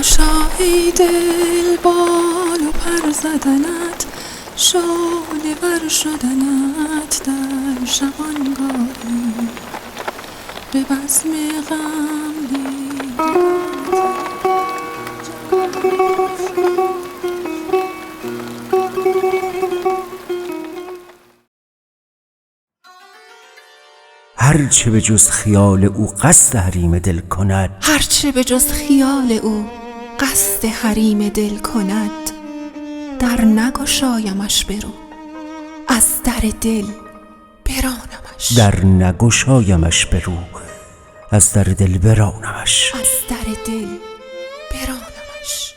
نگشا ای دل بال و پر زدنت، شعله ور شدنت در شبانگاهی، به بزم غم هرچه به جز خیال او قصد حریم دل کند، هرچه به جز خیال او قصد حریم دل کند، در نگشایمش برو از در دل برانمش، در نگشایمش برو از در دل برانمش، از در دل برانمش.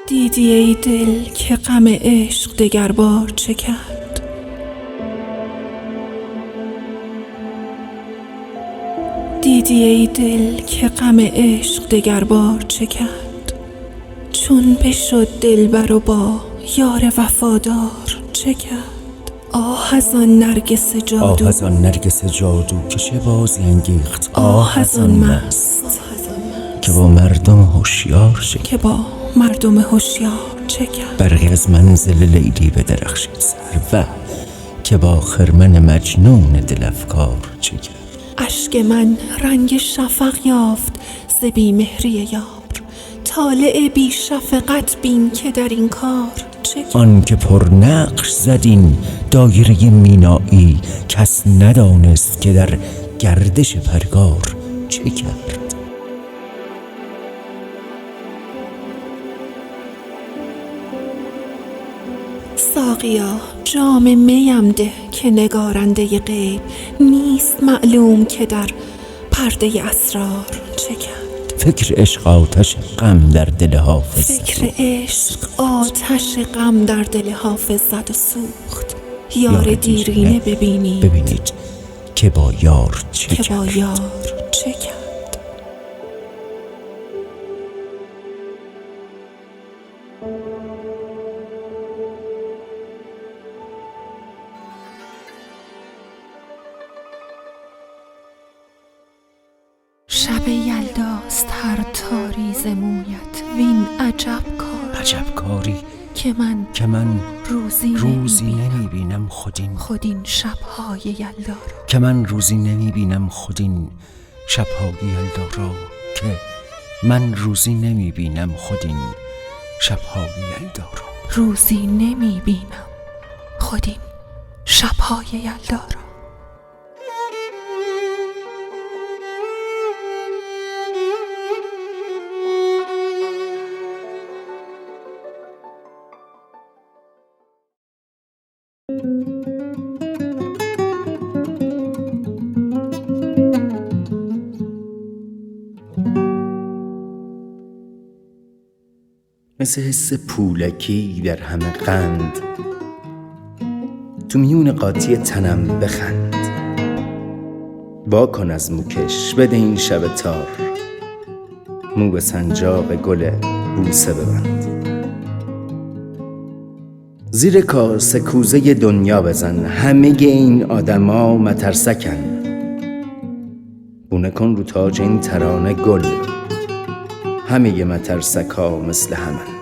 دیدی ای دل که غم عشق دگر بار چه کرد، دیدی ای دل که غم عشق دگر بار چه کرد، چون بشد دلبر و با یار وفادار چه کرد. آه از آن نرگس جادو، آه از آن نرگس جادو که چه بازی انگیخت، آه از آن مست که با مردم هوشیار چه کرد، که با مردم هوشیار چه کرد. برقی از منزل لیلی به درخشید سر و که با خرمن مجنون دل افکار چه کرد. اشک من رنگ شفق یافت ز بی‌مهری یار، طالع بی شفقت بین که در این کار چه کرد. آن که پر نقش زد این دایره مینایی، کس ندانست که در گردش پرگار چه کرد. ساقیا جام میم ده که نگارنده غیب، نیست معلوم که در پرده اسرار چه کرد. فکر عشق آتش غم در دل حافظ، فکر عشق آتش غم در دل حافظ زد و سوخت. یار دیرینه ببینید که با یار چه کرد، که با یار چه کرد. شب یلداست هر تاریز مویت، وین عجب کار، عجب کاری که من روزی نمیبینم خودین شبهای یلدا را، که من روزی نمیبینم خودین شبهای یلدا را، که من روزی نمیبینم خودین شبهای یلدا را، روزی نمیبینم خودین شبهای یلدا را. مثل حس پولکی در همه قند، تو میون قاطی تنم بخند. وا کن از موکش بده این شب تار، مو به سنجاق گل بوسه ببند. زیر کاسه کوزه دنیا بزن، همه این آدما مترسکن. بونه کن رو تاج این ترانه گل، همه مترسکا مثل همن.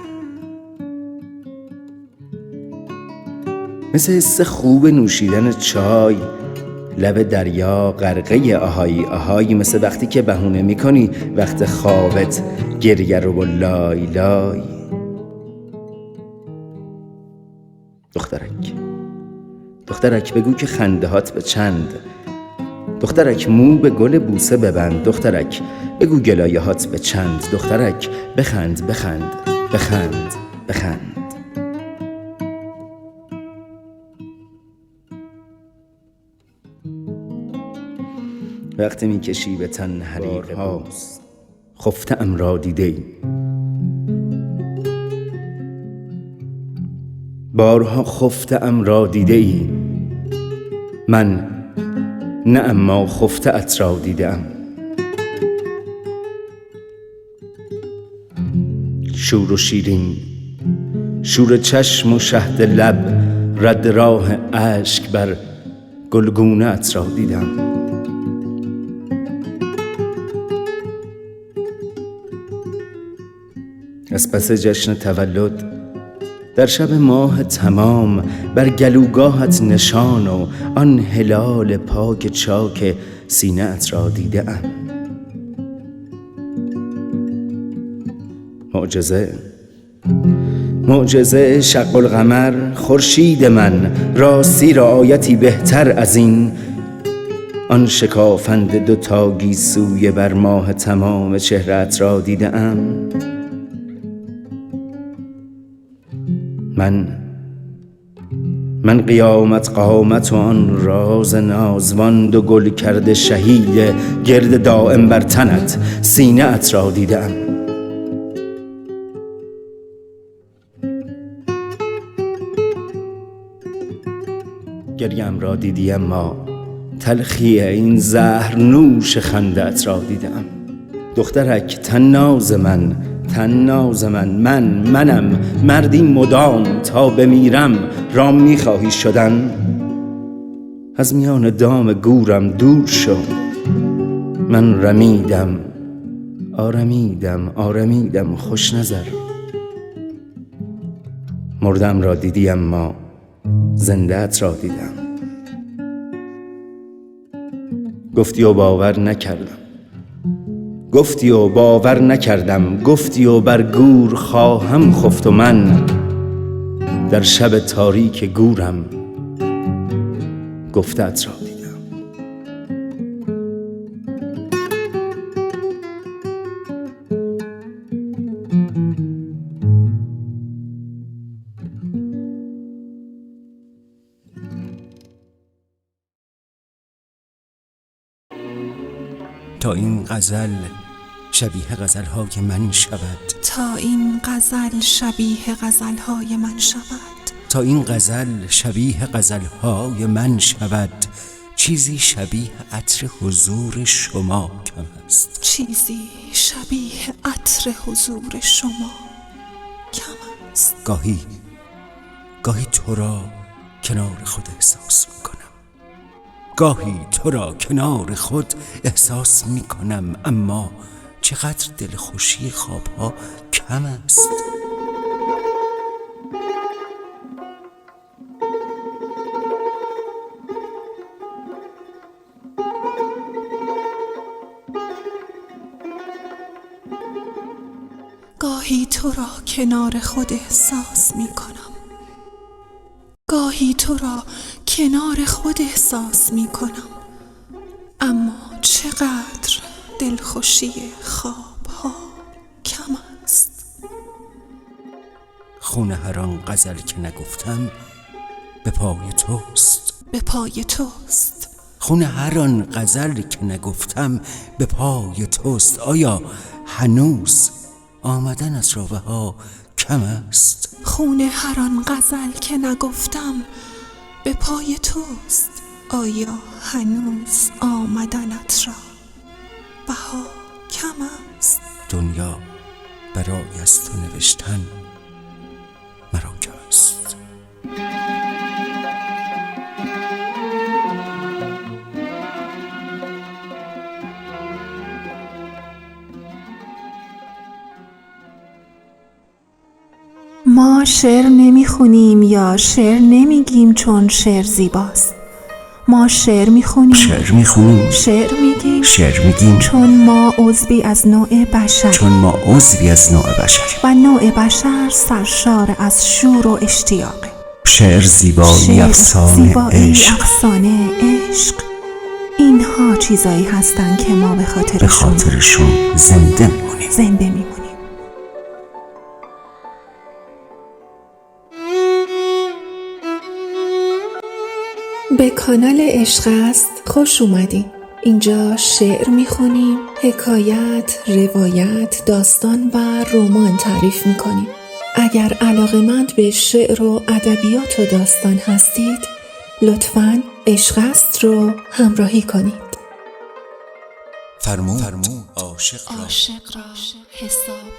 مثل حس خوب نوشیدن چای لب دریا غرقه آهای آهای، مثل وقتی که بهونه میکنی وقت خوابت گریه رو با لای لای. دخترک بگو که خنده هات به چند، دخترک مو به گل بوسه ببند، دخترک بگو گلایه هات به چند، دخترک بخند بخند بخند بخند. وقتی میکشی به تن حریق هاست، خفته ام را دیده ای، بارها خفته ام را دیده ای، من نه اما خفته ات را دیده ام. شور و شیرین، شور چشم و شهد لب، رد راه اشک بر گلگونه ات را دیدم. از پس جشن تولد در شب ماه تمام بر گلوگاهت نشان و آن هلال پاک چاک سینه ات را دیده ام. معجزه شق القمر خورشید من، راستی را آیتی بهتر از این. آن شکافند دوتا گیسوی بر ماه تمام چهره‌ات را دیده ام. من قیامت قامت و آن راز نازوان دو گل کرده شهید گرد دائم بر تنت سینه ات را دیدم. گریم را دیدی اما تلخی این زهر نوش خنده ات را دیدم. دخترک طناز من، منم مردی مدام تا بمیرم رام میخواهی شدن. از میان دام گورم دور شو، من آرمیدم خوش نظر. مردم را دیدی اما زنده ات را دیدم. گفتی و باور نکردم، گفتی و بر گور خواهم خفت و من در شب تاریک گورم گفتت را دیدم. تا این غزل شبیه غزل‌های من شود، تا این غزل شبیه غزل‌های من شود، تا این غزل شبیه غزل‌های من شود. چیزی شبیه عطر حضور شما کم است، چیزی شبیه عطر حضور شما کم است. گاهی تو را کنار خود احساس میکنم، گاهی تو را کنار خود احساس میکنم، اما چقدر دلخوشی خوابها کم است. گاهی تو را کنار خود احساس میکنم، گاهی تو را کنار خود احساس میکنم، اما چقدر دلخوشی خوابها کم است. خون هر آن غزل که نگفتم به پای توست، به پای توست. خون هر آن غزل که نگفتم به پای توست. آیا هنوز آمدن از راوه ها کم است؟ خون هر آن غزل که نگفتم به پای توست. آیا هنوز آمدنت را بها کم است؟ دنیا برای از تو نوشتن مرا کم است. ما شعر نمیخونیم یا شعر نمیگیم چون شعر زیباست. ما شعر میخونیم، شعر میگیم چون ما عضوی از نوع بشر، و نوع بشر سرشار از شور و اشتیاقه. شعر زیبایی افسانه عشق. اینها چیزایی هستن که ما به خاطرشون زنده میمونیم. به کانال عشق است خوش اومدین. اینجا شعر میخونیم، حکایت، روایت، داستان و رمان تعریف میکنیم. اگر علاقه‌مند به شعر و ادبیات و داستان هستید، لطفاً عشق است رو همراهی کنید. فرمود عاشق را حساب